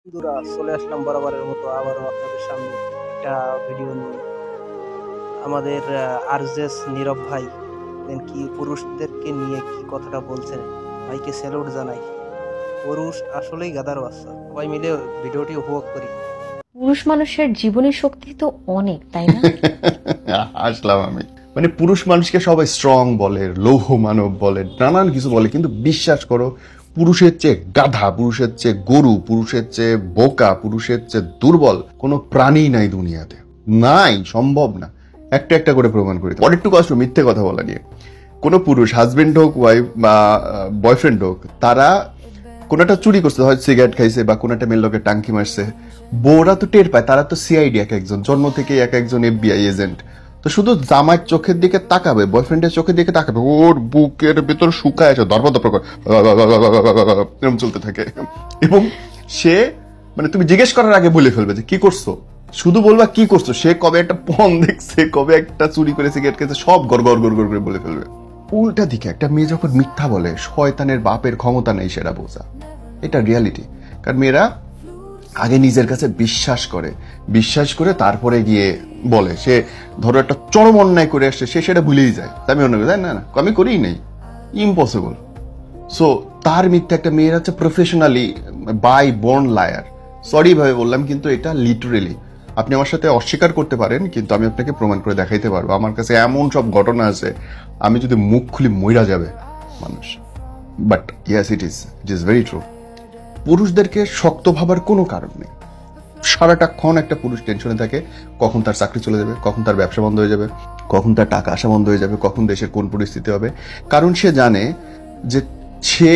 বন্ধুরা, চলে আসলাম বরাবরের মতো আবারও আপনাদের সামনে একটা ভিডিও নিয়ে। আমাদের আরজেস নীরব ভাই কি পুরুষদেরকে নিয়ে কি কথাটা বলছেন, ভাইকে স্যালুট জানাই। পুরুষ আসলেই গাধার বাচ্চা। সবাই মিলে ভিডিওটি উপভোগ করি। পুরুষ মানুষের জীবনী শক্তি তো অনেক, তাই না? আসলাম আমি মানে পুরুষ মানুষকে সবাই স্ট্রং বলে, লৌহ মানব বলে, নানান কিছু বলে, কিন্তু বিশ্বাস করো পুরুষের চেয়ে গাধা, পুরুষের চেয়ে গরু, পুরুষের চেয়ে বোকা, পুরুষের চেয়ে দুর্বল কোনো প্রাণী নাই দুনিয়াতে। নাই, সম্ভব না। একটা একটা করে প্রমাণ করি। অনেকটু কষ্ট মিথ্যে কথা বলা নিয়ে। কোনো পুরুষ, হাজবেন্ড হোক, ওয়াইফ বা বয়ফ্রেন্ড হোক, তারা কোন একটা চুরি করছে, হয় সিগারেট খাইছে বা কোন একটা মেয়ের লোকের টাঙ্কি মারছে, বউরা তো টের পায়। তারা তো সিআইডি, এক একজন জন্ম থেকে এক একজন এফবিআই এজেন্ট। তো শুধু জামাইয়ের চোখের দিকে তাকাবে, বয়ফ্রেন্ডের চোখের দিকে তাকাবে, ওর বুকের ভেতর শুকায় আছে, দরপদর এরকম চলতে থাকে। এবং সে মানে তুমি জিজ্ঞেস করার আগে বলে ফেলবে যে কি করছো। শুধু বলবা কি করছো, সে কবে একটা পণ দেখছে, কবে একটা চুরি করে সিগারেট খেয়েছে, সব গড় গড় গড় গড় করে বলে ফেলবে। উল্টা দিকে একটা মেয়ে যখন মিথ্যা বলে, শয়তানের বাপের ক্ষমতা নেই সেটা বোঝা। এটা রিয়ালিটি। কারণ মেয়েরা আগে নিজের কাছে বিশ্বাস করে তারপরে গিয়ে বলে। সে ধরো একটা চরম অন্যায় করে আসছে, সে সেটা ভুলেই যায়। আমি অন্য না না আমি করিই নাই, ইম্পসিবল। সো তার মিথ্যা একটা মেয়ের হচ্ছে professionally by born liar. Sorry ভাবে বললাম, কিন্তু এটা লিটারেলি আপনি আমার সাথে অস্বীকার করতে পারেন, কিন্তু আমি আপনাকে প্রমাণ করে দেখাইতে পারবো। আমার কাছে এমন সব ঘটনা আছে, আমি যদি মুখ খুলি মইরা যাবে মানুষ। But yes, it is very true. পুরুষদেরকে শক্ত ভাবার কোনো কারণ নেই। সারাটাক্ষণ একটা পুরুষ টেনশনে থাকে, কখন তার চাকরি চলে যাবে, কখন তার ব্যবসা বন্ধ হয়ে যাবে, কখন তার টাকা আসা বন্ধ হয়ে যাবে, কখন দেশের কোন পরিস্থিতি হবে। কারণ সে জানে যে সে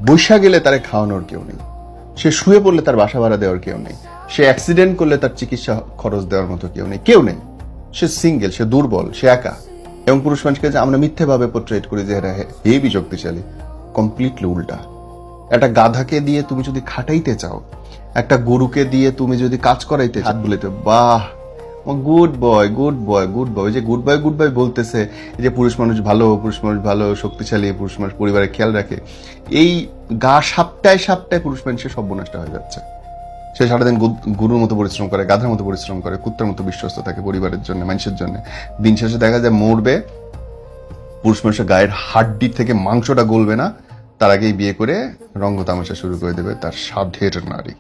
বৈশা গেলে তারে খাওয়ানোর কেউ নেই, সে শুয়ে পড়লে তার বাসা ভাড়া দেওয়ার কেউ নেই, সে অ্যাক্সিডেন্ট করলে তার চিকিৎসা খরচ দেওয়ার মতো কেউ নেই। সে সিঙ্গেল, সে দুর্বল, সে একা। এবং পুরুষ মানুষকে যে আমরা মিথ্যে ভাবে পোর্ট্রেট করি যে এরা হেভি শক্তিশালী, কমপ্লিটলি উল্টা। একটা গাধাকে দিয়ে তুমি যদি খাটাইতে চাও, একটা গরুকে দিয়ে তুমি যদি কাজ করাইতে চাও, বলিতে বাহ good boy good boy good boy, যে গুড বয় বলতেছে, যে পুরুষ মানুষ ভালো শক্তিশালী, পুরুষ মানুষ পরিবারের খেয়াল রাখে, এই গা সাপটায় পুরুষ মানুষের সর্বনাশটা হয়ে যাচ্ছে। সে সারাদিন গরুর মতো পরিশ্রম করে, গাধার মতো পরিশ্রম করে, কুত্তার মতো বিশ্বস্ত থাকে পরিবারের জন্য, মানুষের জন্য। দিন শেষে দেখা যায় মরবে, পুরুষ মানুষের গায়ের হাড্ডি থেকে মাংসটা গলবে না, তার আগেই বিয়ে করে রঙ্গ তামাশা শুরু করে দেবে তার সাধ্যের নারী।